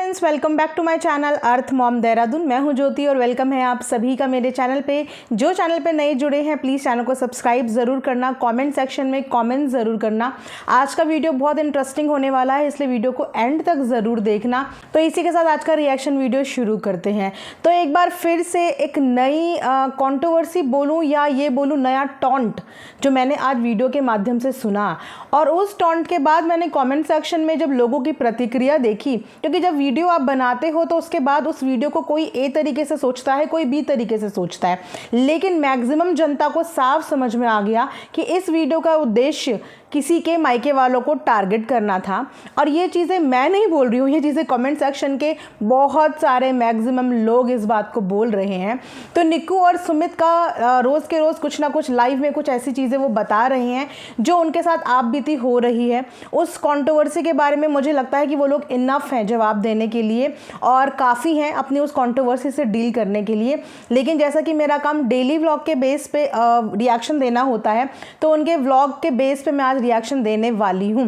Friends, welcome back to my channel earth mom Dehradun. मैं हूं ज्योति और वेलकम है आप सभी का मेरे चैनल पे। जो चैनल पे नए जुड़े हैं प्लीज़ चैनल को सब्सक्राइब ज़रूर करना, कमेंट सेक्शन में कमेंट ज़रूर करना। आज का वीडियो बहुत इंटरेस्टिंग होने वाला है, इसलिए वीडियो को एंड तक ज़रूर देखना। तो इसी के साथ आज का रिएक्शन वीडियो शुरू करते हैं। तो एक बार फिर से एक नई कॉन्ट्रोवर्सी बोलूँ या ये बोलूँ नया टॉन्ट जो मैंने आज वीडियो के माध्यम से सुना, और उस टॉन्ट के बाद मैंने कमेंट सेक्शन में जब लोगों की प्रतिक्रिया देखी, क्योंकि जब वीडियो आप बनाते हो तो उसके बाद उस वीडियो को कोई ए तरीके से सोचता है, कोई बी तरीके से सोचता है, लेकिन मैक्सिमम जनता को साफ समझ में आ गया कि इस वीडियो का उद्देश्य किसी के मायके वालों को टारगेट करना था। और ये चीज़ें मैं नहीं बोल रही हूँ, ये चीज़ें कमेंट सेक्शन के बहुत सारे मैक्सिमम लोग इस बात को बोल रहे हैं। तो निक्कू और सुमित का रोज़ के रोज़ कुछ ना कुछ लाइव में कुछ ऐसी चीज़ें वो बता रहे हैं जो उनके साथ आप बीती हो रही है। उस कंट्रोवर्सी के बारे में मुझे लगता है कि वो लोग इनफ हैं जवाब देने के लिए और काफ़ी हैं अपनी उस कंट्रोवर्सी से डील करने के लिए। लेकिन जैसा कि मेरा काम डेली व्लॉग के बेस पे रिएक्शन देना होता है, तो उनके व्लॉग के बेस पे मैं आज रिएक्शन देने वाली हूँ।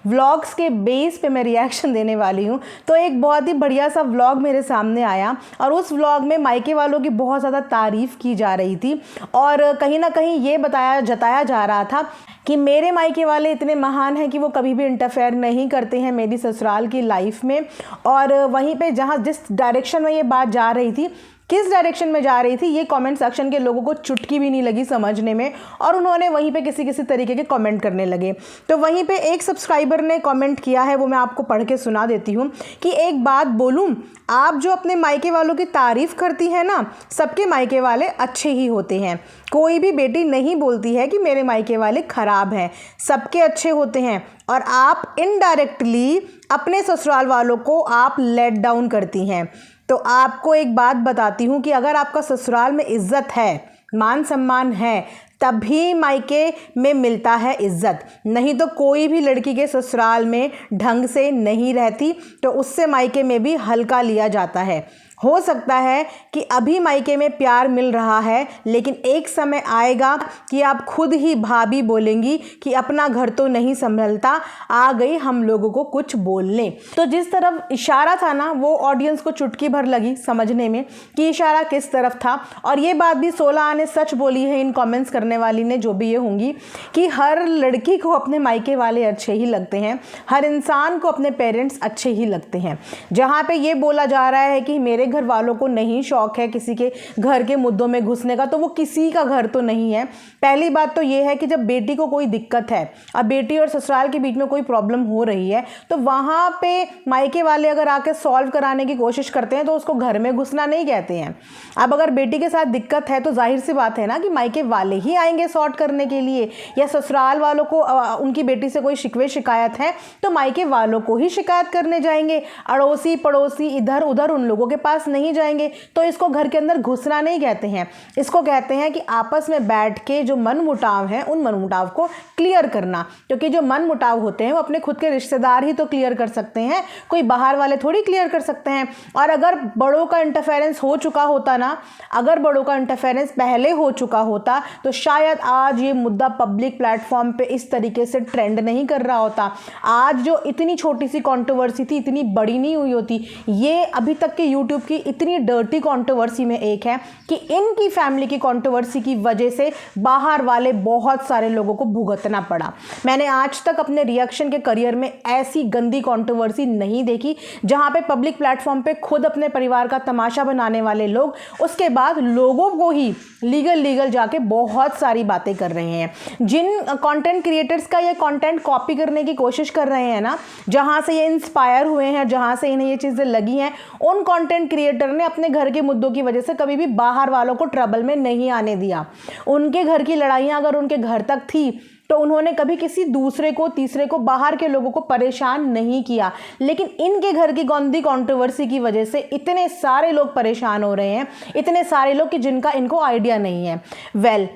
व्लॉग्स के बेस पे मैं रिएक्शन देने वाली हूँ। तो एक बहुत ही बढ़िया सा व्लॉग मेरे सामने आया और उस व्लॉग में मायके वालों की बहुत ज़्यादा तारीफ़ की जा रही थी और कहीं ना कहीं ये जताया जा रहा था कि मेरे मायके वाले इतने महान हैं कि वो कभी भी इंटरफेयर नहीं करते हैं मेरी ससुराल की लाइफ में। और वहीं पे जहाँ जिस डायरेक्शन में ये बात जा रही थी, किस डायरेक्शन में जा रही थी, ये कमेंट सेक्शन के लोगों को चुटकी भी नहीं लगी समझने में, और उन्होंने वहीं पे किसी तरीके के कमेंट करने लगे। तो वहीं पे एक सब्सक्राइबर ने कमेंट किया है, वो मैं आपको पढ़ के सुना देती हूँ कि एक बात बोलूँ, आप जो अपने मायके वालों की तारीफ़ करती हैं ना, सबके मायके वाले अच्छे ही होते हैं। कोई भी बेटी नहीं बोलती है कि मेरे मायके वाले ख़राब हैं, सबके अच्छे होते हैं। और आप इनडायरेक्टली अपने ससुराल वालों को आप लेट डाउन करती हैं। तो आपको एक बात बताती हूँ कि अगर आपका ससुराल में इज्जत है, मान सम्मान है, तभी मायके में मिलता है इज्जत। नहीं तो कोई भी लड़की के ससुराल में ढंग से नहीं रहती, तो उससे मायके में भी हल्का लिया जाता है। हो सकता है कि अभी मायके में प्यार मिल रहा है, लेकिन एक समय आएगा कि आप खुद ही भाभी बोलेंगी कि अपना घर तो नहीं संभलता, आ गई हम लोगों को कुछ बोलने। तो जिस तरफ इशारा था ना, वो ऑडियंस को चुटकी भर लगी समझने में कि इशारा किस तरफ था। और ये बात भी 16 आने सच बोली है इन कमेंट्स करने वाली ने, जो भी ये होंगी, कि हर लड़की को अपने मायके वाले अच्छे ही लगते हैं, हर इंसान को अपने पेरेंट्स अच्छे ही लगते हैं। जहाँ पे ये बोला जा रहा है कि मेरे घर वालों को नहीं शौक है किसी के घर के मुद्दों में घुसने का, तो वो किसी का घर तो नहीं है। पहली बात तो ये है कि जब बेटी को कोई दिक्कत है, अब बेटी और ससुराल के बीच में कोई प्रॉब्लम हो रही है, तो वहां पे मायके वाले अगर आके सॉल्व कराने की कोशिश करते हैं तो उसको घर में घुसना नहीं कहते हैं। अब अगर बेटी के साथ दिक्कत है तो जाहिर सी बात है ना कि मायके वाले ही आएंगे सॉर्ट करने के लिए, या ससुराल वालों को उनकी बेटी से कोई शिकवे शिकायत है तो मायके वालों को ही शिकायत करने जाएंगे। अड़ोसी पड़ोसी इधर उधर उन लोगों के पास नहीं जाएंगे। तो इसको घर के अंदर घुसना नहीं कहते हैं, इसको कहते हैं कि आपस में बैठ के जो मन मुटाव है उन मन मुटाव को क्लियर करना। क्योंकि जो मन मुटाव होते हैं वो अपने खुद के रिश्तेदार ही तो क्लियर कर सकते हैं, कोई बाहर वाले थोड़ी क्लियर कर सकते हैं। और अगर बड़ों का इंटरफेरेंस हो चुका होता ना, अगर बड़ों का इंटरफेरेंस पहले हो चुका होता तो शायद आज ये मुद्दा पब्लिक प्लेटफॉर्म पे इस तरीके से ट्रेंड नहीं कर रहा होता। आज जो इतनी छोटी सी कंट्रोवर्सी थी इतनी बड़ी नहीं हुई होती। ये अभी तक के यूट्यूब की इतनी डर्टी कंट्रोवर्सी में एक है कि इनकी फैमिली की कंट्रोवर्सी की वजह से बाहर वाले बहुत सारे लोगों को भुगतना पड़ा। मैंने आज तक अपने रिएक्शन के करियर में ऐसी गंदी कंट्रोवर्सी नहीं देखी जहां पे पब्लिक प्लेटफॉर्म पे खुद अपने परिवार का तमाशा बनाने वाले लोग उसके बाद लोगों को ही लीगल जाके बहुत सारी बातें कर रहे हैं। जिन कंटेंट क्रिएटर्स का ये कंटेंट कॉपी करने की कोशिश कर रहे हैं ना, जहां से ये इंस्पायर हुए हैं, जहां से इन्हें ये चीज़ें लगी हैं, उन कंटेंट क्रिएटर ने अपने घर के मुद्दों की वजह से कभी भी बाहर वालों को ट्रबल में नहीं आने दिया। उनके घर की लड़ाइयाँ अगर उनके घर तक थी तो उन्होंने कभी किसी दूसरे को, तीसरे को, बाहर के लोगों को परेशान नहीं किया। लेकिन इनके घर की गंदी कंट्रोवर्सी की वजह से इतने सारे लोग परेशान हो रहे हैं, इतने सारे लोग कि जिनका इनको आइडिया नहीं है।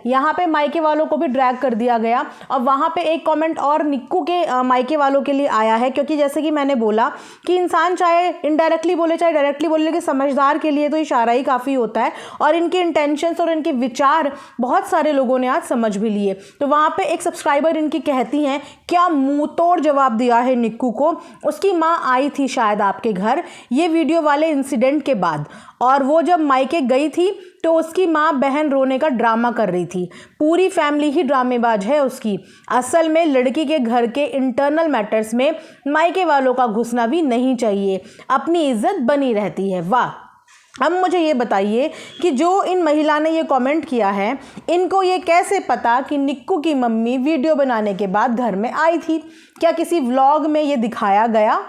यहाँ पे मायके वालों को भी ड्रैग कर दिया गया। और वहाँ पे एक कमेंट और निक्कू के मायके वालों के लिए आया है, क्योंकि जैसे कि मैंने बोला कि इंसान चाहे इनडायरेक्टली बोले चाहे डायरेक्टली बोले, लेकिन समझदार के लिए तो इशारा ही काफ़ी होता है। और इनके इंटेंशंस और इनके विचार बहुत सारे लोगों ने आज समझ भी लिए। तो वहाँ पे एक सब्सक्राइबर इनकी कहती हैं, क्या मुंह तोड़ जवाब दिया है निक्कू को। उसकी माँ आई थी शायद आपके घर ये वीडियो वाले इंसिडेंट के बाद, और वो जब मायके गई थी तो उसकी माँ बहन रोने का ड्रामा कर रही थी। पूरी फैमिली ही ड्रामेबाज है उसकी। असल में लड़की के घर के इंटरनल मैटर्स में मायके वालों का घुसना भी नहीं चाहिए, अपनी इज्जत बनी रहती है। वाह। अब मुझे ये बताइए कि जो इन महिला ने ये कमेंट किया है, इनको ये कैसे पता कि निक्कू की मम्मी वीडियो बनाने के बाद घर में आई थी? क्या किसी व्लॉग में ये दिखाया गया?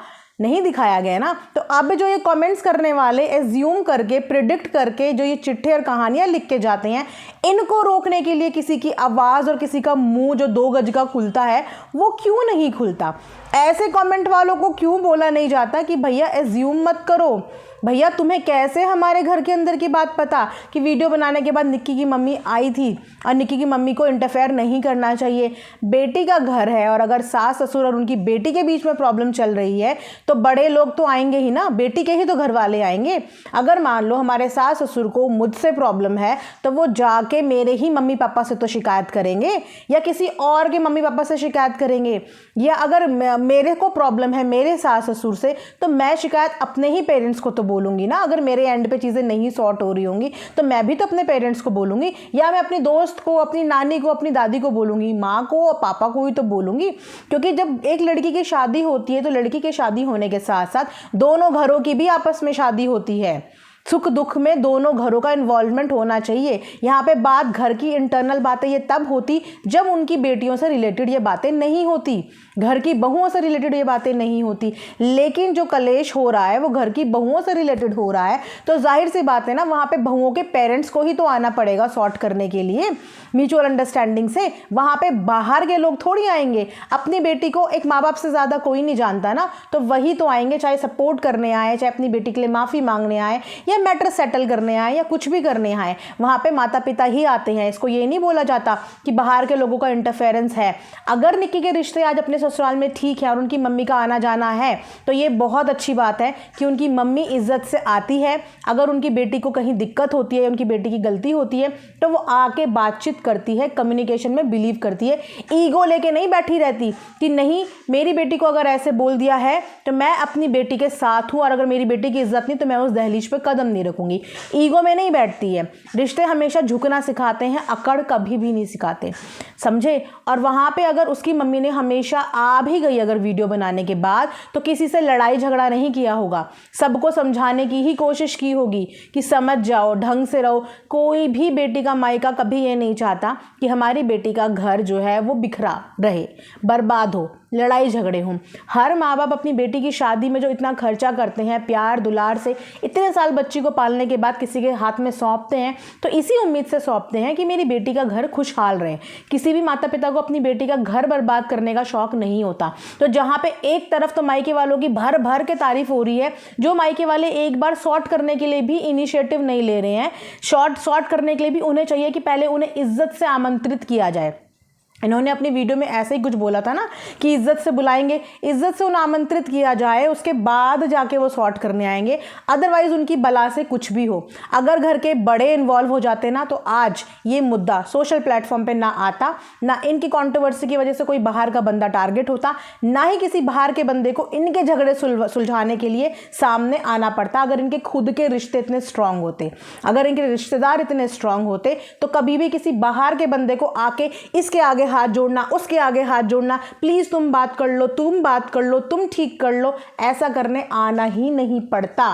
नहीं दिखाया गया ना। तो अब जो ये कमेंट्स करने वाले एज्यूम करके, प्रिडिक्ट करके जो ये चिट्ठे और कहानियाँ लिख के जाते हैं, इनको रोकने के लिए किसी की आवाज़ और किसी का मुंह जो 2 गज का खुलता है वो क्यों नहीं खुलता? ऐसे कमेंट वालों को क्यों बोला नहीं जाता कि भैया एज्यूम मत करो, भैया तुम्हें कैसे हमारे घर के अंदर की बात पता कि वीडियो बनाने के बाद निक्की की मम्मी आई थी, और निक्की की मम्मी को इंटरफेयर नहीं करना चाहिए। बेटी का घर है, और अगर सास ससुर और उनकी बेटी के बीच में प्रॉब्लम चल रही है तो बड़े लोग तो आएंगे ही ना, बेटी के ही तो घर वाले आएंगे। अगर मान लो हमारे सास ससुर को मुझसे प्रॉब्लम है तो वो जाके मेरे ही मम्मी पापा से तो शिकायत करेंगे, या किसी और के मम्मी पापा से शिकायत करेंगे। या अगर मेरे को प्रॉब्लम है मेरे सास ससुर से तो मैं शिकायत अपने ही पेरेंट्स को तो बोलूँगी ना। अगर मेरे एंड पे चीज़ें नहीं सॉर्ट हो रही होंगी तो मैं भी तो अपने पेरेंट्स को बोलूँगी, या मैं अपनी दोस्त को, अपनी नानी को, अपनी दादी को बोलूँगी, माँ को और पापा को ही तो बोलूँगी। क्योंकि जब एक लड़की की शादी होती है तो लड़की की शादी होने के साथ साथ दोनों घरों की भी आपस में शादी होती है। सुख दुख में दोनों घरों का इन्वॉल्वमेंट होना चाहिए। यहाँ पे बात घर की इंटरनल बातें ये तब होती जब उनकी बेटियों से रिलेटेड ये बातें नहीं होती, घर की बहुओं से रिलेटेड ये बातें नहीं होती। लेकिन जो कलेश हो रहा है वो घर की बहुओं से रिलेटेड हो रहा है, तो जाहिर सी बात है ना, वहाँ पे बहुओं के पेरेंट्स को ही तो आना पड़ेगा सॉर्ट करने के लिए म्यूचुअल अंडरस्टैंडिंग से। वहाँ पे बाहर के लोग थोड़ी आएंगे। अपनी बेटी को एक माँ बाप से ज़्यादा कोई नहीं जानता ना, तो वही तो आएंगे, चाहे सपोर्ट करने आए, चाहे अपनी बेटी के लिए माफ़ी मांगने आए, या मैटर सेटल करने आए, या कुछ भी करने आए। वहाँ पे माता पिता ही आते हैं। इसको ये नहीं बोला जाता कि बाहर के लोगों का इंटरफेरेंस है। अगर निक्की के रिश्ते आज अपने ससुराल में ठीक है और उनकी मम्मी का आना जाना है तो ये बहुत अच्छी बात है कि उनकी मम्मी इज्जत से आती है। अगर उनकी बेटी को कहीं दिक्कत होती है, उनकी बेटी की गलती होती है, तो वो आके बातचीत करती है, कम्युनिकेशन में बिलीव करती है। ईगो लेके नहीं बैठी रहती कि नहीं मेरी बेटी को अगर ऐसे बोल दिया है तो मैं अपनी बेटी के साथ हूँ, और अगर मेरी बेटी की इज्जत नहीं तो मैं उस दहलीज पे कदम नहीं रखूंगी। ईगो में नहीं बैठती है। रिश्ते हमेशा झुकना सिखाते हैं, अकड़ कभी भी नहीं सिखाते, समझे। और वहाँ पे अगर उसकी मम्मी ने हमेशा आ भी गई अगर वीडियो बनाने के बाद, तो किसी से लड़ाई झगड़ा नहीं किया होगा, सबको समझाने की ही कोशिश की होगी कि समझ जाओ, ढंग से रहो। कोई भी बेटी का मायका कभी ये नहीं चाहता कि हमारी बेटी का घर जो है वो बिखरा रहे, बर्बाद हो, लड़ाई झगड़े हों। हर माँ बाप अपनी बेटी की शादी में जो इतना खर्चा करते हैं, प्यार दुलार से इतने साल बच्ची को पालने के बाद किसी के हाथ में सौंपते हैं, तो इसी उम्मीद से सौंपते हैं कि मेरी बेटी का घर खुशहाल रहे। किसी भी माता पिता को अपनी बेटी का घर बर्बाद करने का शौक नहीं होता। तो जहाँ पे एक तरफ तो मायके वालों की भर भर के तारीफ हो रही है, जो मायके वाले एक बार सॉर्ट करने के लिए भी इनिशिएटिव नहीं ले रहे हैं, सॉर्ट करने के लिए भी उन्हें चाहिए कि पहले उन्हें इज्जत से आमंत्रित किया जाए। इन्होंने अपनी वीडियो में ऐसे ही कुछ बोला था ना कि इज्जत से बुलाएंगे, इज्जत से उन्हें आमंत्रित किया जाए, उसके बाद जाके वो सॉर्ट करने आएंगे। अदरवाइज उनकी बला से कुछ भी हो। अगर घर के बड़े इन्वॉल्व हो जाते ना तो आज ये मुद्दा सोशल प्लेटफॉर्म पे ना आता, ना इनकी कंट्रोवर्सी की वजह से कोई बाहर का बंदा टारगेट होता, ना ही किसी बाहर के बंदे को इनके झगड़े सुलझाने के लिए सामने आना पड़ता। अगर इनके खुद के रिश्ते इतने स्ट्रांग होते, अगर इनके रिश्तेदार इतने स्ट्रांग होते, तो कभी भी किसी बाहर के बंदे को आके इसके आगे हाथ जोड़ना, उसके आगे हाथ जोड़ना, प्लीज तुम बात कर लो, तुम बात कर लो, तुम ठीक कर लो, ऐसा करने आना ही नहीं पड़ता।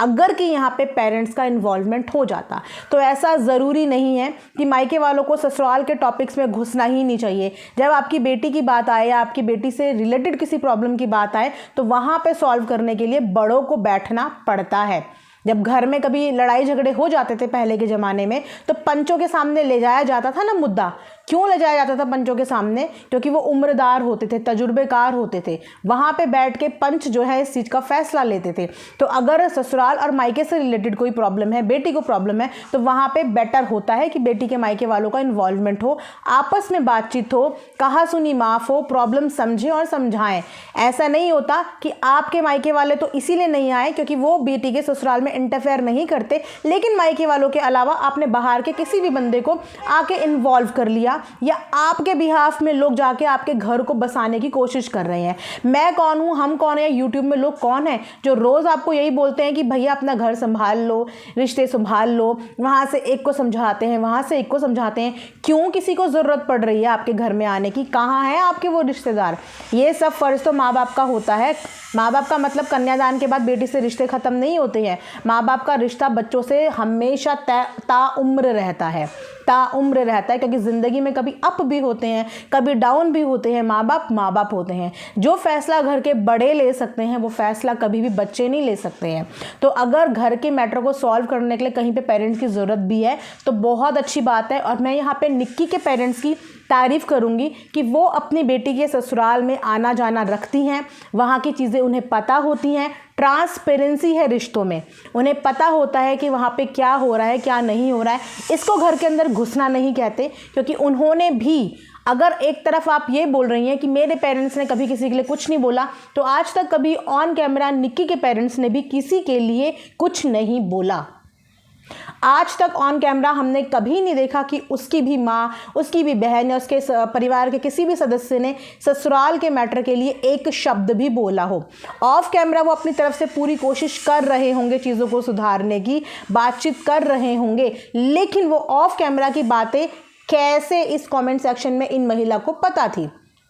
अगर कि यहाँ पे पेरेंट्स का इन्वॉल्वमेंट हो जाता। तो ऐसा ज़रूरी नहीं है कि मायके वालों को ससुराल के टॉपिक्स में घुसना ही नहीं चाहिए। जब आपकी बेटी की बात आए या आपकी बेटी से रिलेटेड किसी प्रॉब्लम की बात आए तो वहाँ पे सॉल्व करने के लिए बड़ों को बैठना पड़ता है। जब घर में कभी लड़ाई झगड़े हो जाते थे पहले के ज़माने में, तो पंचों के सामने ले जाया जाता था ना मुद्दा। क्यों ले जाया जाता था पंचों के सामने? क्योंकि वो उम्रदार होते थे, तजुर्बेकार होते थे। वहाँ पे बैठ के पंच जो है इस चीज़ का फैसला लेते थे। तो अगर ससुराल और मायके से रिलेटेड कोई प्रॉब्लम है, बेटी को प्रॉब्लम है, तो वहाँ पे बेटर होता है कि बेटी के मायके वालों का इन्वॉल्वमेंट हो, आपस में बातचीत हो, कहा सुनी माफ़ हो, प्रॉब्लम समझें और समझाएं। ऐसा नहीं होता कि आपके मायके वाले तो इसीलिए नहीं आए क्योंकि वो बेटी के ससुराल में इंटरफेयर नहीं करते, लेकिन मायके वालों के अलावा आपने बाहर के किसी भी बंदे को आके इन्वॉल्व कर लिया, दिया या आपके बिहाफ में लोग जाके आपके घर को बसाने की कोशिश कर रहे हैं। मैं कौन हूँ, हम कौन है, यूट्यूब में लोग कौन है जो रोज़ आपको यही बोलते हैं कि भैया अपना घर संभाल लो, रिश्ते संभाल लो, वहाँ से एक को समझाते हैं, वहाँ से एक को समझाते हैं। क्यों किसी को ज़रूरत पड़ रही है आपके घर में आने की? कहाँ है आपके वो रिश्तेदार? ये सब फ़र्ज़ तो माँ बाप का होता है। माँ बाप का मतलब कन्यादान के बाद बेटी से रिश्ते ख़त्म नहीं होते हैं। माँ बाप का रिश्ता बच्चों से हमेशा ताउम्र रहता है, ताउम्र रहता है, क्योंकि ज़िंदगी में कभी अप भी होते हैं, कभी डाउन भी होते हैं। माँ बाप होते हैं। जो फैसला घर के बड़े ले सकते हैं वो फैसला कभी भी बच्चे नहीं ले सकते हैं। तो अगर घर के मैटर को सॉल्व करने के लिए कहीं पे पेरेंट्स की ज़रूरत भी है तो बहुत अच्छी बात है। और मैं यहाँ पे निक्की के पेरेंट्स की तारीफ़ करूँगी कि वो अपनी बेटी के ससुराल में आना जाना रखती हैं, वहाँ की चीज़ें उन्हें पता होती हैं, ट्रांसपेरेंसी है रिश्तों में, उन्हें पता होता है कि वहाँ पे क्या हो रहा है क्या नहीं हो रहा है। इसको घर के अंदर घुसना नहीं कहते, क्योंकि उन्होंने भी, अगर एक तरफ आप ये बोल रही हैं कि मेरे पेरेंट्स ने कभी किसी के लिए कुछ नहीं बोला, तो आज तक कभी ऑन कैमरा निक्की के पेरेंट्स ने भी किसी के लिए कुछ नहीं बोला। आज तक ऑन कैमरा हमने कभी नहीं देखा कि उसकी भी माँ, उसकी भी बहन या उसके परिवार के किसी भी सदस्य ने ससुराल के मैटर के लिए एक शब्द भी बोला हो। ऑफ कैमरा वो अपनी तरफ से पूरी कोशिश कर रहे होंगे चीज़ों को सुधारने की, बातचीत कर रहे होंगे, लेकिन वो ऑफ कैमरा की बातें कैसे इस कमेंट सेक्शन में इन महिला को पता थी?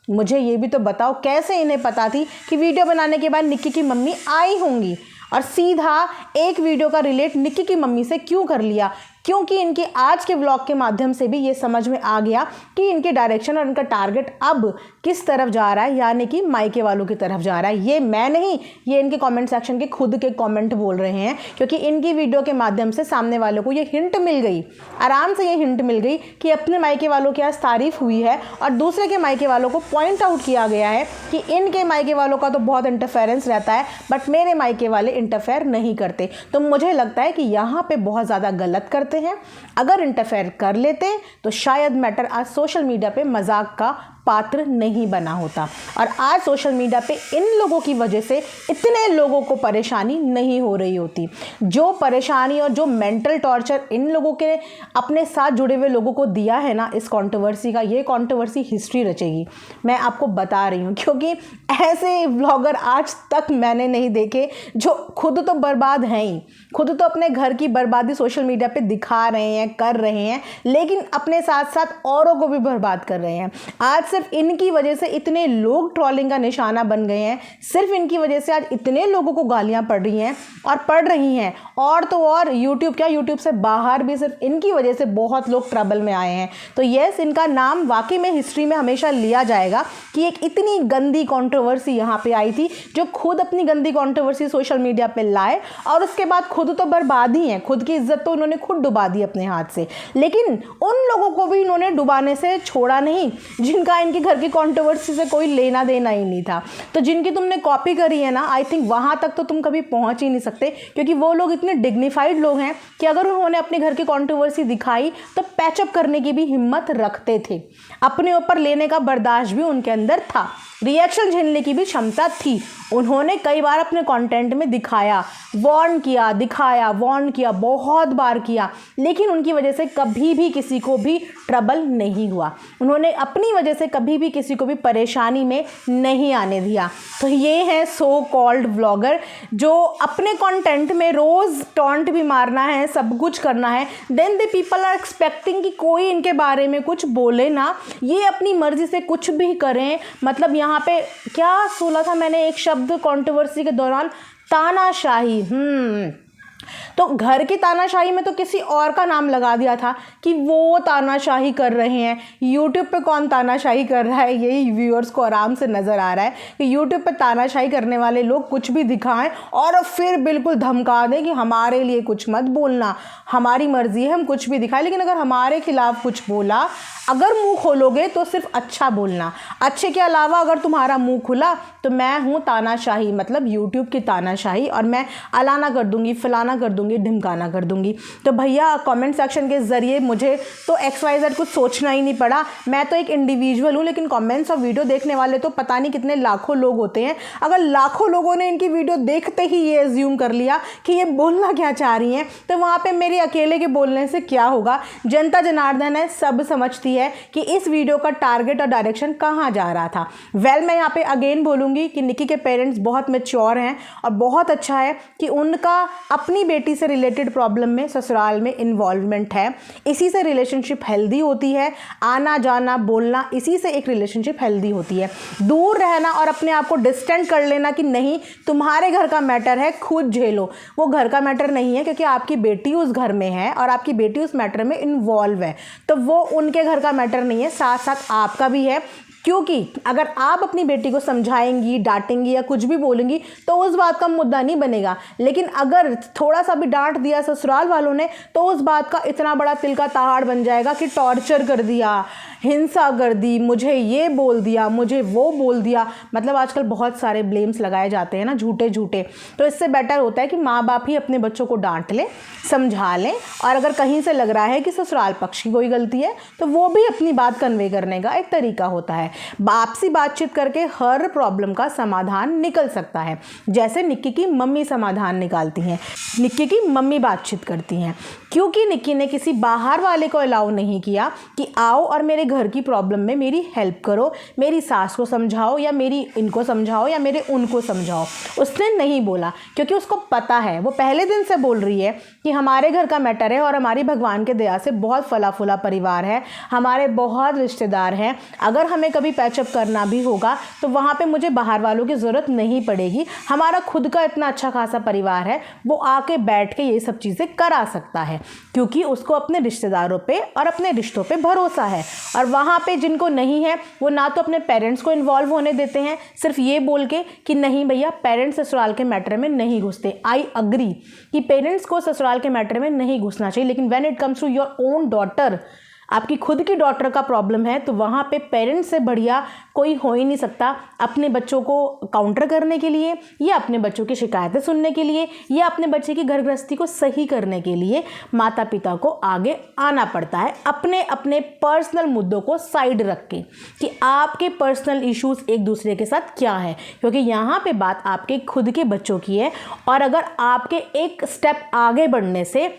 मुझे ये भी तो बताओ, कैसे इन्हें पता थी कि वीडियो बनाने के बाद निक्की की मम्मी आई होंगी, और सीधा एक वीडियो का रिलेट निक्की की मम्मी से क्यों कर लिया? क्योंकि इनके आज के व्लॉग के माध्यम से भी ये समझ में आ गया कि इनके डायरेक्शन और इनका टारगेट अब किस तरफ जा रहा है, यानी कि मायके वालों की तरफ जा रहा है। ये मैं नहीं, ये इनके कमेंट सेक्शन के खुद के कमेंट बोल रहे हैं, क्योंकि इनकी वीडियो के माध्यम से सामने वालों को ये हिंट मिल गई, आराम से ये हिंट मिल गई कि अपने मायके वालों की आज तारीफ हुई है और दूसरे के मायके वालों को पॉइंट आउट किया गया है कि इनके मायके वालों का तो बहुत इंटरफेरेंस रहता है, बट मेरे मायके वाले इंटरफेयर नहीं करते। तो मुझे लगता है कि यहाँ पे बहुत ज़्यादा गलत करते हैं। अगर इंटरफेयर कर लेते तो शायद मैटर आज सोशल मीडिया पे मजाक का पात्र नहीं बना होता, और आज सोशल मीडिया पे इन लोगों की वजह से इतने लोगों को परेशानी नहीं हो रही होती। जो परेशानी और जो मेंटल टॉर्चर इन लोगों के अपने साथ जुड़े हुए लोगों को दिया है ना इस कंट्रोवर्सी का, ये कंट्रोवर्सी हिस्ट्री रचेगी, मैं आपको बता रही हूँ। क्योंकि ऐसे व्लॉगर आज तक मैंने नहीं देखे जो खुद तो बर्बाद हैं ही, खुद तो अपने घर की बर्बादी सोशल मीडिया पे दिखा रहे हैं, कर रहे हैं, लेकिन अपने साथ साथ औरों को भी बर्बाद कर रहे हैं। आज सिर्फ इनकी वजह से इतने लोग ट्रोलिंग का निशाना बन गए हैं, सिर्फ इनकी वजह से आज इतने लोगों को गालियां पड़ रही हैं और पड़ रही हैं। और तो और यूट्यूब क्या, यूट्यूब से बाहर भी सिर्फ इनकी वजह से बहुत लोग ट्रबल में आए हैं। तो यस, इनका नाम वाकई में हिस्ट्री में हमेशा लिया जाएगा कि एक इतनी गंदी कंट्रोवर्सी यहाँ पे आई थी, जो खुद अपनी गंदी कंट्रोवर्सी सोशल मीडिया पे लाए और उसके बाद खुद तो बर्बाद ही हैं, खुद की इज्जत तो उन्होंने खुद डुबा दी अपने हाथ से, लेकिन उन लोगों को भी इन्होंने डुबाने से छोड़ा नहीं जिनका इनके घर की कंट्रोवर्सी से कोई लेना देना ही नहीं था। तो जिनकी तुमने कॉपी करी है ना, आई थिंक वहाँ तक तो तुम कभी पहुँच ही नहीं सकते, क्योंकि वो लोग इतने डिग्निफाइड लोग हैं कि अगर उन्होंने अपने घर की कंट्रोवर्सी दिखाई तो पैचअप करने की भी हिम्मत रखते थे, अपने ऊपर लेने का बर्दाश्त भी उनके अंदर था, रिएक्शन झेलने की भी क्षमता थी। उन्होंने कई बार अपने कंटेंट में दिखाया, वार्न किया, दिखाया, वार्न किया, बहुत बार किया, लेकिन उनकी वजह से कभी भी किसी को भी ट्रबल नहीं हुआ। उन्होंने अपनी वजह से कभी भी किसी को भी परेशानी में नहीं आने दिया। तो ये है सो कॉल्ड व्लॉगर जो अपने कंटेंट में रोज़ टॉन्ट भी मारना है, सब कुछ करना है, then the people are expecting कि कोई इनके बारे में कुछ बोले ना, ये अपनी मर्जी से कुछ भी करें। मतलब यहाँ पे क्या सुना था मैंने एक शब्द कंट्रोवर्सी के दौरान, तानाशाही। तो घर की तानाशाही में तो किसी और का नाम लगा दिया था कि वो तानाशाही कर रहे हैं। यूट्यूब पे कौन तानाशाही कर रहा है, यही व्यूअर्स को आराम से नज़र आ रहा है कि यूट्यूब पे तानाशाही करने वाले लोग कुछ भी दिखाएं और फिर बिल्कुल धमका दें कि हमारे लिए कुछ मत बोलना, हमारी मर्जी है, हम कुछ भी दिखाएं। लेकिन अगर हमारे खिलाफ कुछ बोला, अगर मुंह खोलोगे तो सिर्फ अच्छा बोलना, अच्छे के अलावा अगर तुम्हारा मुंह खुला तो मैं हूँ तानाशाही, मतलब यूट्यूब की तानाशाही, और मैं अलाना कर दूंगी, फलाना कर दूंगी, ढिमकाना कर दूंगी। तो भैया कमेंट सेक्शन के ज़रिए मुझे तो XYZ कुछ सोचना ही नहीं पड़ा। मैं तो एक इंडिविजुअल हूँ, लेकिन कमेंट्स और वीडियो देखने वाले तो पता नहीं कितने लाखों लोग होते हैं। अगर लाखों लोगों ने इनकी वीडियो देखते ही ये एज्यूम कर लिया कि ये बोलना क्या चाह रही हैं, तो वहाँ पे मेरे अकेले के बोलने से क्या होगा। जनता जनार्दन है, सब समझती है कि इस वीडियो का टारगेट और डायरेक्शन कहाँ जा रहा था। मैं यहाँ पे अगेन बोलूँगी कि निक्की के पेरेंट्स बहुत मैच्योर हैं और बहुत अच्छा है कि उनका अपनी बेटी से रिलेटेड प्रॉब्लम में ससुराल में इन्वॉल्वमेंट है। इसी से रिलेशनशिप हेल्दी होती है, आना जाना बोलना, इसी से एक रिलेशनशिप हेल्दी होती है। दूर रहना और अपने आप को डिस्टेंट कर लेना कि नहीं तुम्हारे घर का मैटर है, खुद झेलो, वो घर का मैटर नहीं है, क्योंकि आपकी बेटी उस घर में है और आपकी बेटी उस मैटर में इन्वॉल्व है, तो वो उनके घर का मैटर नहीं है, साथ साथ आपका भी है। क्योंकि अगर आप अपनी बेटी को समझाएंगी, डांटेंगी या कुछ भी बोलेंगी तो उस बात का मुद्दा नहीं बनेगा, लेकिन अगर थोड़ा सा भी डांट दिया ससुराल वालों ने तो उस बात का इतना बड़ा तिल का ताड़ बन जाएगा कि टॉर्चर कर दिया, हिंसा कर दी, मुझे ये बोल दिया, मुझे वो बोल दिया। मतलब आजकल बहुत सारे ब्लेम्स लगाए जाते हैं ना, झूठे झूठे। तो इससे बेटर होता है कि माँ बाप ही अपने बच्चों को डांट लें, समझा लें, और अगर कहीं से लग रहा है कि ससुराल पक्ष की कोई गलती है तो वो भी अपनी बात कन्वे करने का एक तरीका होता है। आपसी बातचीत करके हर प्रॉब्लम का समाधान निकल सकता है। जैसे निक्की की मम्मी समाधान निकालती हैं, निक्की की मम्मी बातचीत करती हैं, क्योंकि निक्की ने किसी बाहर वाले को अलाउ नहीं किया कि आओ और मेरे घर की प्रॉब्लम में मेरी हेल्प करो, मेरी सास को समझाओ या मेरी इनको समझाओ या मेरे उनको समझाओ। उसने नहीं बोला, क्योंकि उसको पता है, वो पहले दिन से बोल रही है कि हमारे घर का मैटर है और हमारी भगवान के दया से बहुत फला फूला परिवार है, हमारे बहुत रिश्तेदार हैं, अगर हमें कभी पैचअप करना भी होगा तो वहाँ पे मुझे बाहर वालों की ज़रूरत नहीं पड़ेगी, हमारा खुद का इतना अच्छा खासा परिवार है, वो आके बैठ के ये सब चीज़ें करा सकता है, क्योंकि उसको अपने रिश्तेदारों पे और अपने रिश्तों पे भरोसा है। और वहाँ पे जिनको नहीं है वो ना तो अपने पेरेंट्स को इन्वॉल्व होने देते हैं, सिर्फ ये बोल के कि नहीं भैया पेरेंट्स ससुराल के मैटर में नहीं घुसते। आई अग्री कि पेरेंट्स को ससुराल के मैटर में नहीं घुसना चाहिए, लेकिन when it comes to your own daughter, आपकी खुद की डॉटर का प्रॉब्लम है, तो वहाँ पे पेरेंट्स से बढ़िया कोई हो ही नहीं सकता अपने बच्चों को काउंटर करने के लिए, या अपने बच्चों की शिकायतें सुनने के लिए, या अपने बच्चे की घर गृहस्थी को सही करने के लिए माता पिता को आगे आना पड़ता है, अपने अपने पर्सनल मुद्दों को साइड रख के कि आपके पर्सनल इश्यूज़ एक दूसरे के साथ क्या है, क्योंकि यहाँ पे बात आपके खुद के बच्चों की है। और अगर आपके एक स्टेप आगे बढ़ने से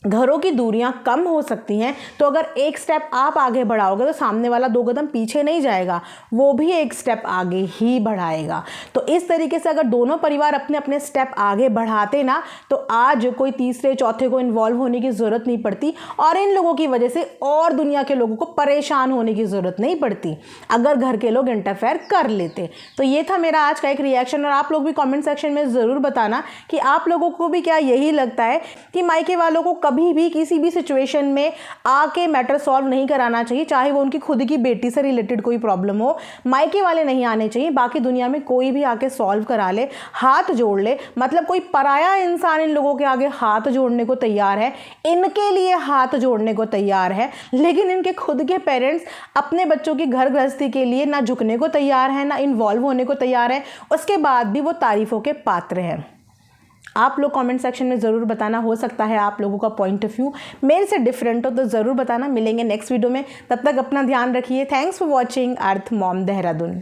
घरों की दूरियां कम हो सकती हैं, तो अगर एक स्टेप आप आगे बढ़ाओगे तो सामने वाला 2 कदम पीछे नहीं जाएगा, वो भी एक स्टेप आगे ही बढ़ाएगा। तो इस तरीके से अगर दोनों परिवार अपने अपने स्टेप आगे बढ़ाते ना, तो आज कोई तीसरे चौथे को इन्वॉल्व होने की ज़रूरत नहीं पड़ती और इन लोगों की वजह से और दुनिया के लोगों को परेशान होने की ज़रूरत नहीं पड़ती, अगर घर के लोग इंटरफेयर कर लेते। तो ये था मेरा आज का एक रिएक्शन, और आप लोग भी कॉमेंट सेक्शन में ज़रूर बताना कि आप लोगों को भी क्या यही लगता है कि मायके वालों को कभी भी किसी भी सिचुएशन में आके मैटर सॉल्व नहीं कराना चाहिए, चाहे वो उनकी खुद की बेटी से रिलेटेड कोई प्रॉब्लम हो, मायके वाले नहीं आने चाहिए, बाकी दुनिया में कोई भी आके सॉल्व करा ले, हाथ जोड़ ले। मतलब कोई पराया इंसान इन लोगों के आगे हाथ जोड़ने को तैयार है, इनके लिए हाथ जोड़ने को तैयार है, लेकिन इनके खुद के पेरेंट्स अपने बच्चों की घर गृहस्थी के लिए ना झुकने को तैयार है, ना इन्वॉल्व होने को तैयार है, उसके बाद भी वो तारीफों के पात्र हैं। आप लोग कमेंट सेक्शन में ज़रूर बताना, हो सकता है आप लोगों का पॉइंट ऑफ व्यू मेरे से डिफरेंट हो, तो ज़रूर बताना। मिलेंगे नेक्स्ट वीडियो में, तब तक अपना ध्यान रखिए। Thanks for watching earth mom Dehradun.